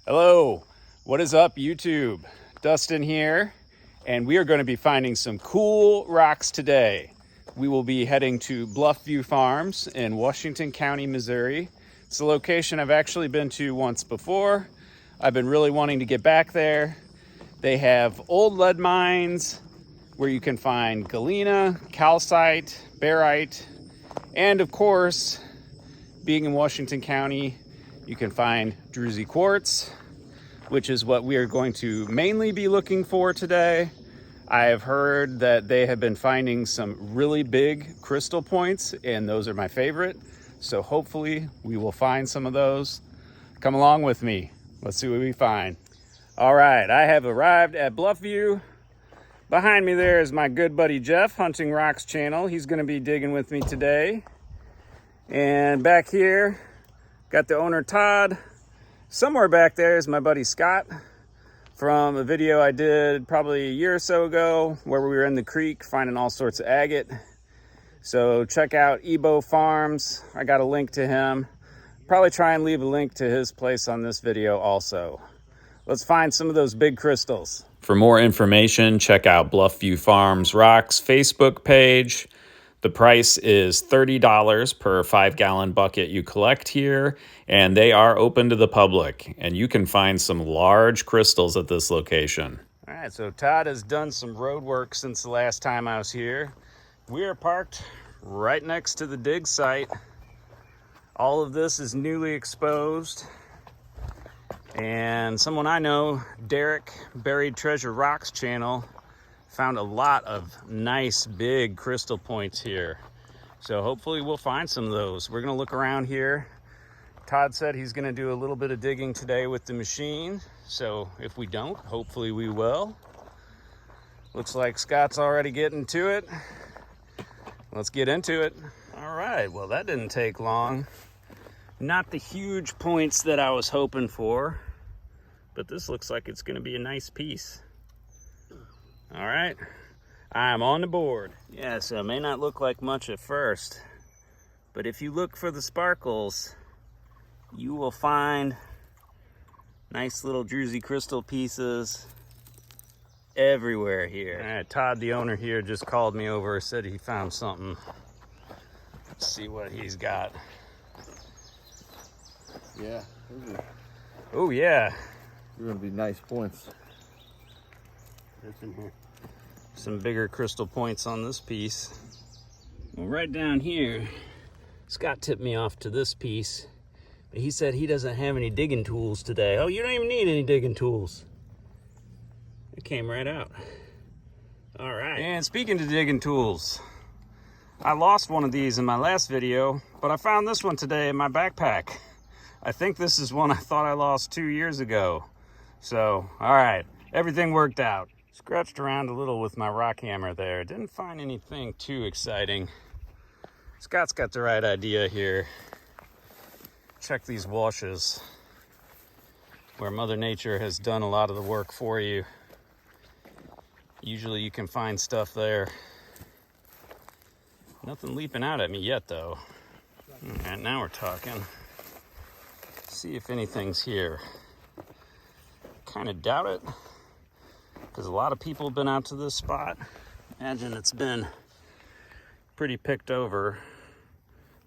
Hello, what is up YouTube? Dustin here, and we are going to be finding some cool rocks today. We will be heading to Bluff View Farms in Washington County, Missouri. It's a location I've actually been to once before. I've been really wanting to get back there. They have old lead mines where you can find galena, calcite, barite, and of course, being in Washington County, you can find druzy quartz, which is what we are going to mainly be looking for today. I have heard that they have been finding some really big crystal points, and those are my favorite. So hopefully we will find some of those. Come along with me. Let's see what we find. All right, I have arrived at Bluff View. Behind me there is my good buddy Jeff, Hunting Rocks channel. He's gonna be digging with me today. And back here, got the owner Todd. Somewhere back there is my buddy Scott from a video I did probably a year or so ago where we were in the creek finding all sorts of agate. So check out Bluff Farms. I got a link to him. Probably try and leave a link to his place on this video also. Let's find some of those big crystals. For more information, check out Bluff View Farms Rocks Facebook page. The price is $30 per 5-gallon bucket you collect here, and they are open to the public, and you can find some large crystals at this location. All right, so Todd has done some road work since the last time I was here. We are parked right next to the dig site. All of this is newly exposed, and someone I know, Derek, Buried Treasure Rocks channel, found a lot of nice big crystal points here. So hopefully we'll find some of those. We're gonna look around here. Todd said he's gonna do a little bit of digging today with the machine. So if we don't, hopefully we will. Looks like Scott's already getting to it. Let's get into it. All right, well that didn't take long. Not the huge points that I was hoping for, but this looks like it's gonna be a nice piece. All right, I'm on the board. Yeah, so it may not look like much at first, but if you look for the sparkles, you will find nice little druzy crystal pieces everywhere here. All right, Todd, the owner here, just called me over, said he found something. Let's see what he's got. Yeah. Oh, yeah. They're gonna be nice points. Some bigger crystal points on this piece. Well, right down here, Scott tipped me off to this piece, but he said he doesn't have any digging tools today. Oh, you don't even need any digging tools. It came right out. All right. And speaking of digging tools, I lost one of these in my last video, but I found this one today in my backpack. I think this is one I thought I lost 2 years ago. So, all right, everything worked out. Scratched around a little with my rock hammer there. Didn't find anything too exciting. Scott's got the right idea here. Check these washes where Mother Nature has done a lot of the work for you. Usually you can find stuff there. Nothing leaping out at me yet though. All right, now we're talking. See if anything's here. Kind of doubt it, because a lot of people have been out to this spot. Imagine it's been pretty picked over,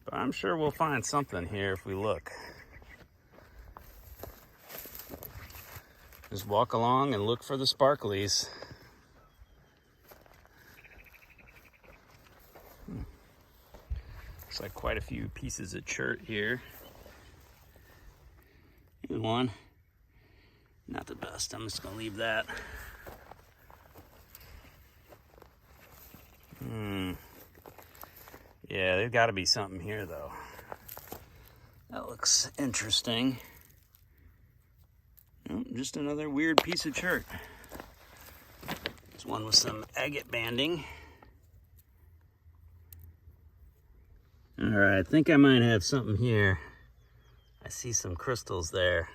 but I'm sure we'll find something here if we look. Just walk along and look for the sparklies. Looks like quite a few pieces of chert here. Here's one. Not the best, I'm just gonna leave that. Yeah, there's gotta be something here though. That looks interesting. Oh, just another weird piece of chert. There's one with some agate banding. All right, I think I might have something here. I see some crystals there.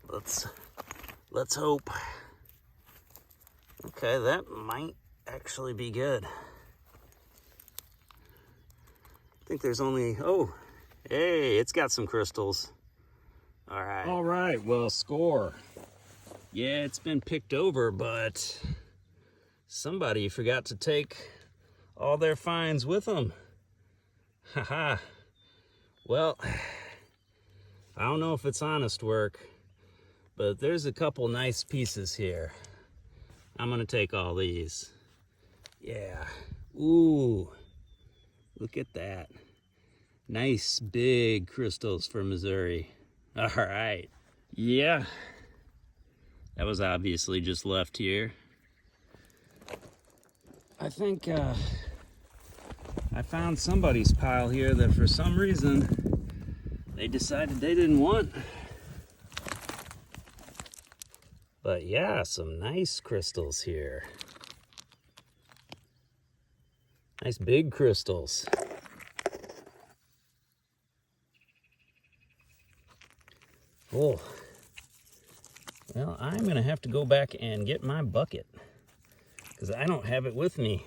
Let's hope. Okay, that might actually be good. I think there's only, oh, hey, it's got some crystals. All right, well, score. Yeah, it's been picked over, but somebody forgot to take all their finds with them. Haha. Well, I don't know if it's honest work, but there's a couple nice pieces here. I'm gonna take all these. Yeah. Ooh, look at that. Nice big crystals for Missouri. All right. Yeah. That was obviously just left here. I think I found somebody's pile here that for some reason they decided they didn't want. But yeah, some nice crystals here. Nice big crystals. Oh, well, I'm gonna have to go back and get my bucket because I don't have it with me.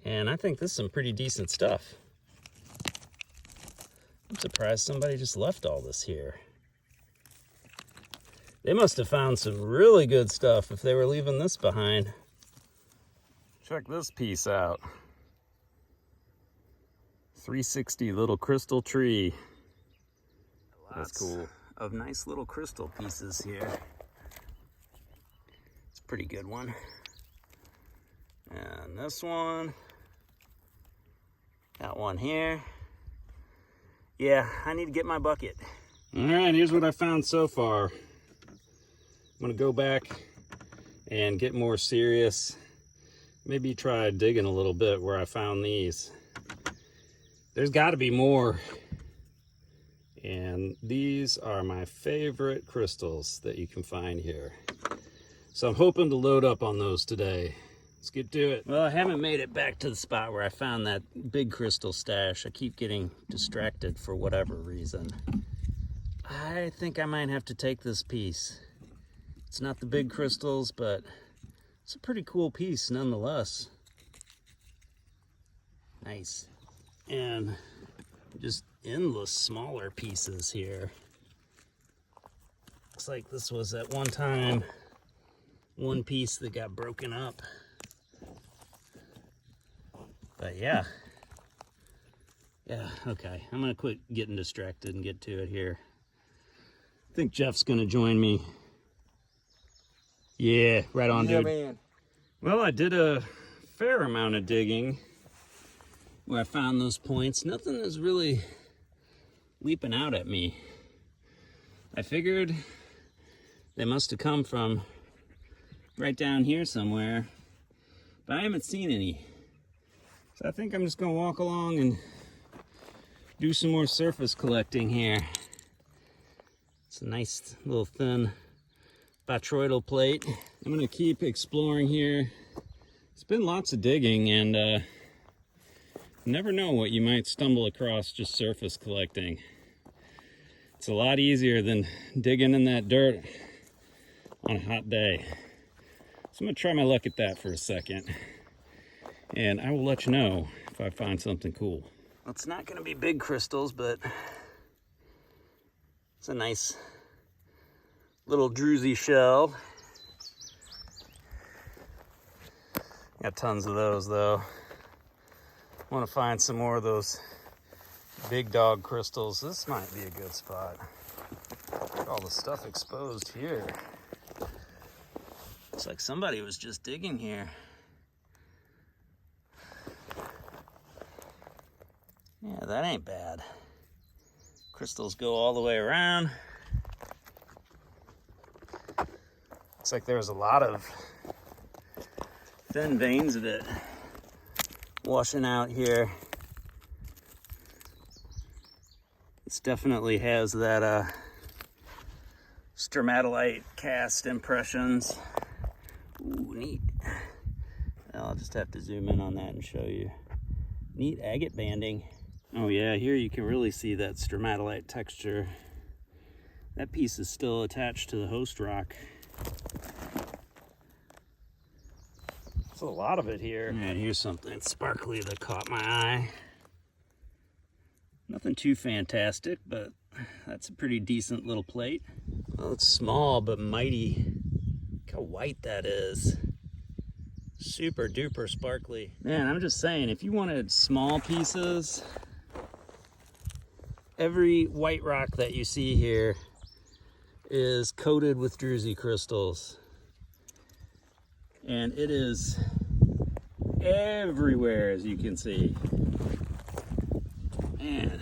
And I think this is some pretty decent stuff. I'm surprised somebody just left all this here. They must have found some really good stuff if they were leaving this behind. Check this piece out. 360 little crystal tree. That's cool. Of nice little crystal pieces here. It's a pretty good one. And this one. That one here. Yeah, I need to get my bucket. All right, here's what I found so far. I'm gonna go back and get more serious. Maybe try digging a little bit where I found these. There's gotta be more. And these are my favorite crystals that you can find here. So I'm hoping to load up on those today. Let's get to it. Well, I haven't made it back to the spot where I found that big crystal stash. I keep getting distracted for whatever reason. I think I might have to take this piece. It's not the big crystals, but it's a pretty cool piece nonetheless. Nice. And just endless smaller pieces here. Looks like this was at one time one piece that got broken up. But yeah, okay. I'm gonna quit getting distracted and get to it here. I think Jeff's gonna join me. Yeah, right on, dude. Man. Well, I did a fair amount of digging where I found those points. Nothing is really leaping out at me. I figured they must have come from right down here somewhere, but I haven't seen any. So I think I'm just gonna walk along and do some more surface collecting here. It's a nice little thin botryoidal plate. I'm gonna keep exploring here. It's been lots of digging, and you never know what you might stumble across just surface collecting. It's a lot easier than digging in that dirt on a hot day. So I'm gonna try my luck at that for a second, and I will let you know if I find something cool. Well, it's not gonna be big crystals, but it's a nice little druzy shell. Got tons of those though. I want to find some more of those big dog crystals. This might be a good spot. Look at all the stuff exposed here. Looks like somebody was just digging here. Yeah, that ain't bad. Crystals go all the way around. Looks like there's a lot of thin veins of it washing out here. This definitely has that stromatolite cast impressions. Ooh, neat. Well, I'll just have to zoom in on that and show you. Neat agate banding. Oh yeah, here you can really see that stromatolite texture. That piece is still attached to the host rock. There's a lot of it here. And here's something sparkly that caught my eye. Nothing too fantastic, but That's a pretty decent little plate. Well, it's small but mighty. Look how white that is. Super duper sparkly. Man, I'm just saying, if you wanted small pieces, every white rock that you see here is coated with druzy crystals. And it is everywhere, as you can see. Man.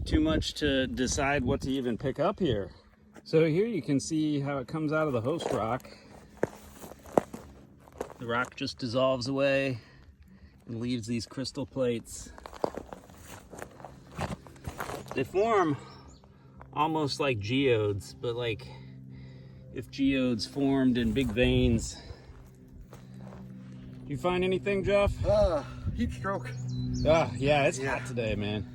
Too much to decide what to even pick up here. So here you can see how it comes out of the host rock. The rock just dissolves away and leaves these crystal plates. They form almost like geodes, but like if geodes formed in big veins. You find anything, Jeff? Heat stroke. Yeah, it's hot today, man.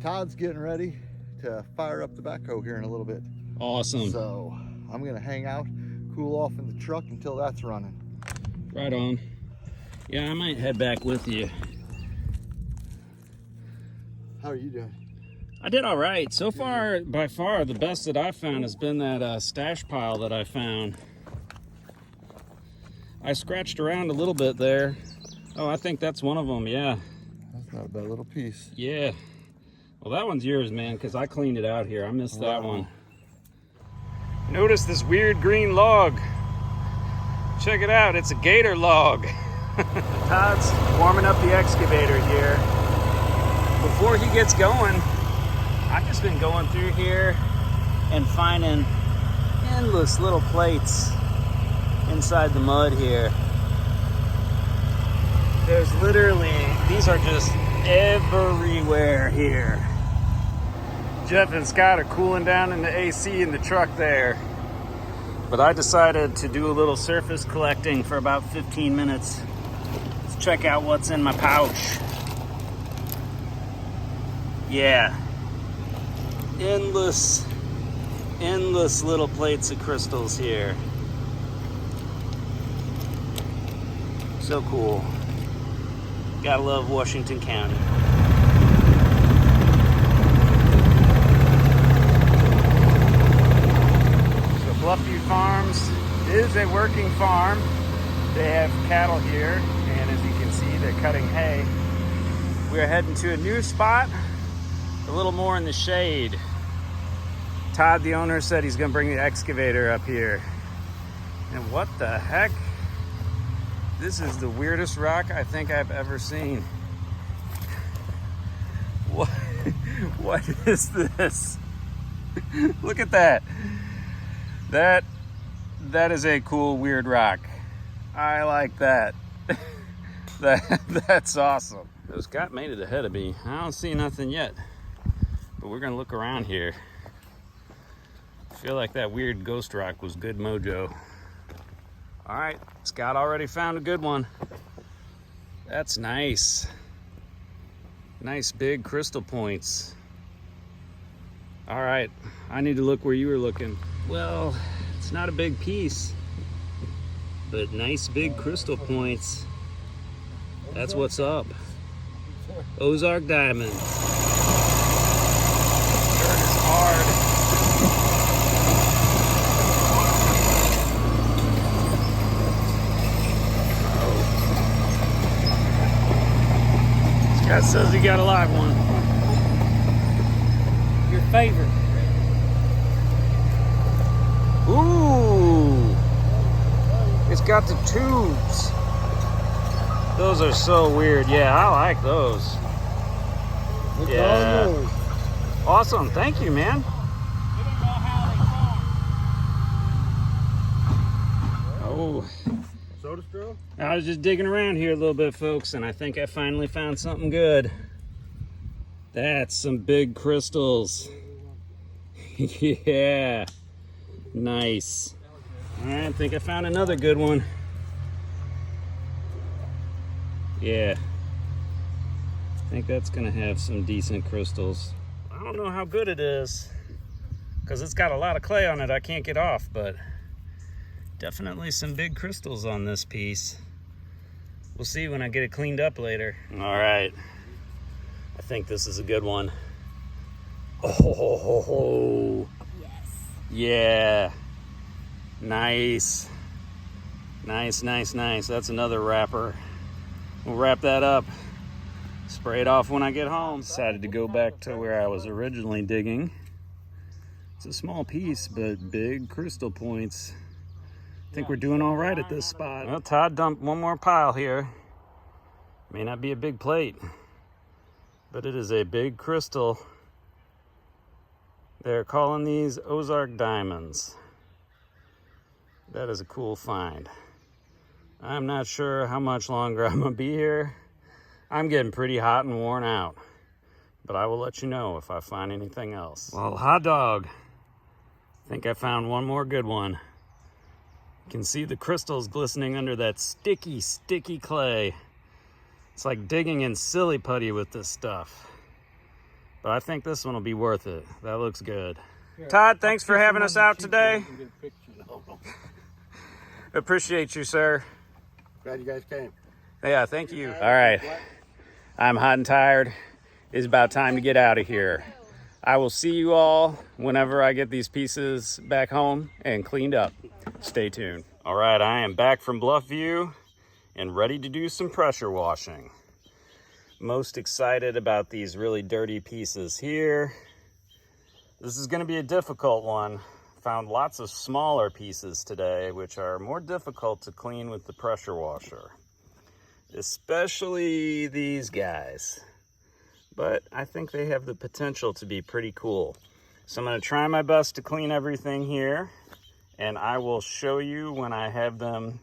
Todd's getting ready to fire up the backhoe here in a little bit. Awesome. So I'm gonna hang out, cool off in the truck until that's running. Right on. Yeah, I might head back with you. How are you doing? I did all right. So far, by far, the best that I've found has been that stash pile that I found. I scratched around a little bit there. Oh, I think that's one of them, yeah. That's not a bad little piece. Yeah. Well, that one's yours, man, because I cleaned it out here. I missed that one. Notice this weird green log. Check it out, it's a gator log. Todd's warming up the excavator here. Before he gets going, I've just been going through here and finding endless little plates inside the mud here. There's literally, these are just everywhere here. Jeff and Scott are cooling down in the AC in the truck there. But I decided to do a little surface collecting for about 15 minutes. Let's check out what's in my pouch. Yeah. Endless little plates of crystals here. So cool. Gotta love Washington County. So Bluff View Farms is a working farm. They have cattle here, and as you can see, they're cutting hay. We're heading to a new spot, a little more in the shade. Todd, the owner, said he's gonna bring the excavator up here. And what the heck? This is the weirdest rock I think I've ever seen. What is this? Look at that. That is a cool, weird rock. I like that. That's awesome. Scott made it ahead of me. I don't see nothing yet, but we're gonna look around here. I feel like that weird ghost rock was good mojo. All right, Scott already found a good one. That's nice. Nice big crystal points. All right, I need to look where you were looking. Well, it's not a big piece, but nice big crystal points. That's what's up. Ozark diamonds. Dirt is hard. Scott says he got a live one. Your favorite. Ooh. It's got the tubes. Those are so weird. Yeah, I like those. Yeah. Awesome. Thank you, man. Oh. Soda straw? I was just digging around here a little bit, folks, and I think I finally found something good. That's some big crystals. Yeah. Nice. All right, I think I found another good one. Yeah. I think that's gonna have some decent crystals. I don't know how good it is, because it's got a lot of clay on it I can't get off, but definitely some big crystals on this piece. We'll see when I get it cleaned up later. All right. I think this is a good one. Oh, Yes. yeah. Nice. Nice, nice, nice. That's another wrapper. We'll wrap that up. Spray it off when I get home. Decided to go back to where I was originally digging. It's a small piece, but big crystal points. I think we're doing all right at this spot. Well, Todd dumped one more pile here. May not be a big plate, but it is a big crystal. They're calling these Ozark diamonds. That is a cool find. I'm not sure how much longer I'm gonna be here. I'm getting pretty hot and worn out, but I will let you know if I find anything else. Well, hot dog. I think I found one more good one. You can see the crystals glistening under that sticky, sticky clay. It's like digging in silly putty with this stuff. But I think this one will be worth it. That looks good. Todd, thanks for having us out today. Appreciate you, sir. Glad you guys came. Yeah, thank you. All right. I'm hot and tired. It's about time to get out of here. I will see you all whenever I get these pieces back home and cleaned up. Stay tuned. All right, I am back from Bluff View and ready to do some pressure washing. Most excited about these really dirty pieces here. This is going to be a difficult one. Found lots of smaller pieces today, which are more difficult to clean with the pressure washer. Especially these guys. But I think they have the potential to be pretty cool. So I'm going to try my best to clean everything here, and I will show you when I have them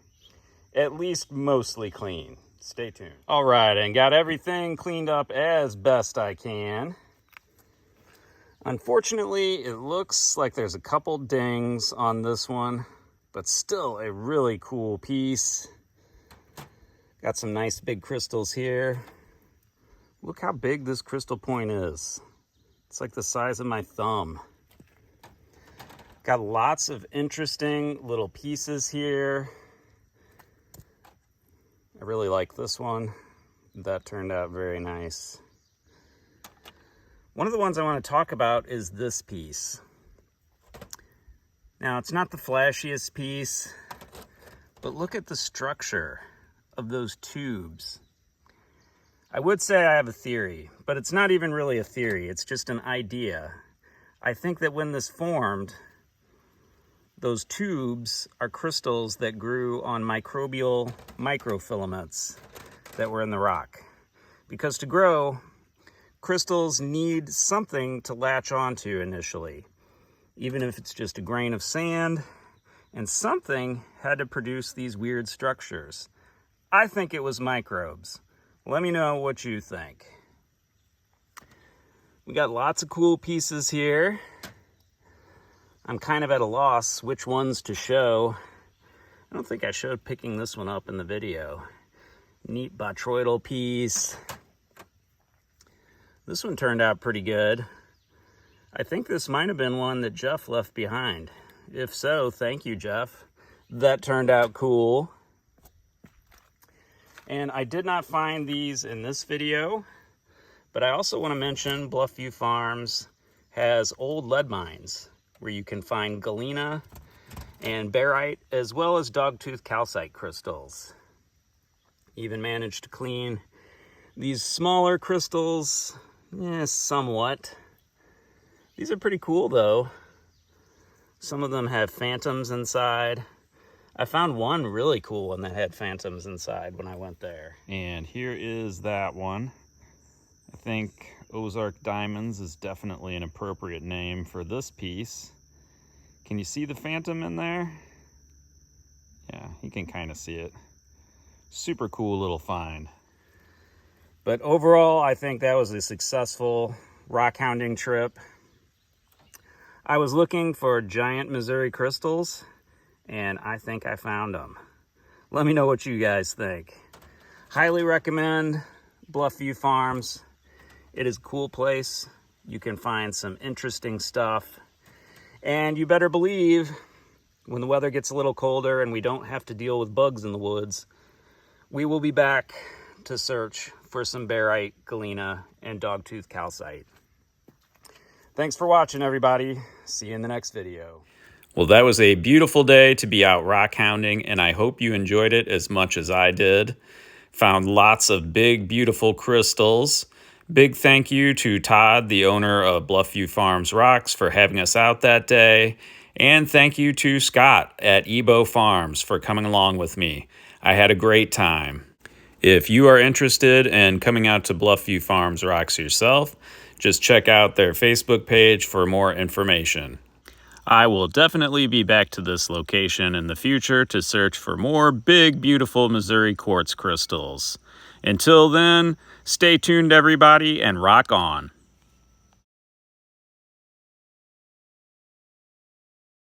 at least mostly clean. Stay tuned. All right, and got everything cleaned up as best I can. Unfortunately, it looks like there's a couple dings on this one, but still a really cool piece. Got some nice big crystals here. Look how big this crystal point is. It's like the size of my thumb. Got lots of interesting little pieces here. I really like this one. That turned out very nice. One of the ones I want to talk about is this piece. Now, it's not the flashiest piece, but look at the structure of those tubes. I would say I have a theory, but it's not even really a theory. It's just an idea. I think that when this formed, those tubes are crystals that grew on microbial microfilaments that were in the rock. Because to grow, crystals need something to latch onto initially, even if it's just a grain of sand, and something had to produce these weird structures. I think it was microbes. Let me know what you think. We got lots of cool pieces here. I'm kind of at a loss which ones to show. I don't think I showed picking this one up in the video. Neat botryoidal piece. This one turned out pretty good. I think this might have been one that Jeff left behind. If so, thank you, Jeff. That turned out cool. And I did not find these in this video, but I also want to mention Bluff View Farms has old lead mines where you can find galena and barite, as well as dogtooth calcite crystals. Even managed to clean these smaller crystals, somewhat. These are pretty cool though. Some of them have phantoms inside. I found one really cool one that had phantoms inside when I went there. And here is that one. I think Ozark Diamonds is definitely an appropriate name for this piece. Can you see the phantom in there? Yeah, you can kind of see it. Super cool little find. But overall, I think that was a successful rock hounding trip. I was looking for giant Missouri crystals, and I think I found them. Let me know what you guys think. Highly recommend Bluff View Farms. It is a cool place. You can find some interesting stuff. And you better believe when the weather gets a little colder and we don't have to deal with bugs in the woods, we will be back to search for some barite, galena, and dogtooth calcite. Thanks for watching, everybody. See you in the next video. Well, that was a beautiful day to be out rock hounding, and I hope you enjoyed it as much as I did. Found lots of big, beautiful crystals. Big thank you to Todd, the owner of Bluff View Farms Rocks, for having us out that day. And thank you to Scott at Ebo Farms for coming along with me. I had a great time. If you are interested in coming out to Bluff View Farms Rocks yourself, just check out their Facebook page for more information. I will definitely be back to this location in the future to search for more big, beautiful Missouri quartz crystals. Until then, stay tuned, everybody, and rock on.